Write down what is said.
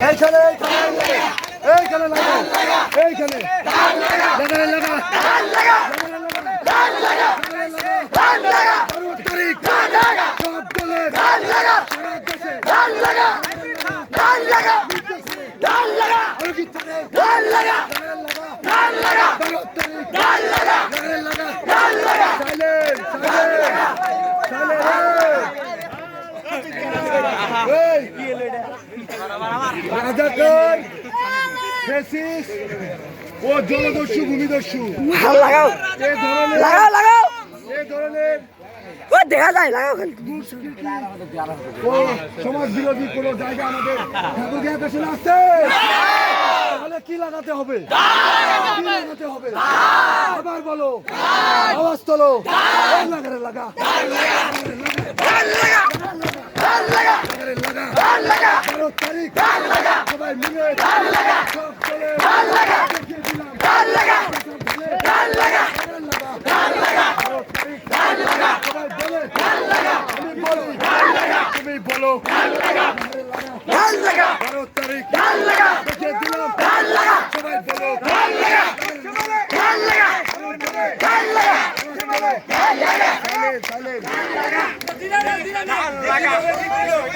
এইখানে এইখানে লাগা এইখানে লাগা লাগা ও জলদস্যু ভূমিদস্যু লাগাও লাগাও লাগাও এই ধরনের ও দেখা যায় লাগাও ও সমাজ বিরোধী কোন জায়গা আমাদের ঠাকুরকে কাছে আসছে তাহলে কি লাগাতে হবে কি লাগাতে হবে আবার বলো আওয়াজ তোলো লাগারে লাগা সবাই মিলে সব চলে তুমি বলো 12 তারিখ দেখিয়ে দিলাম সবাই বলো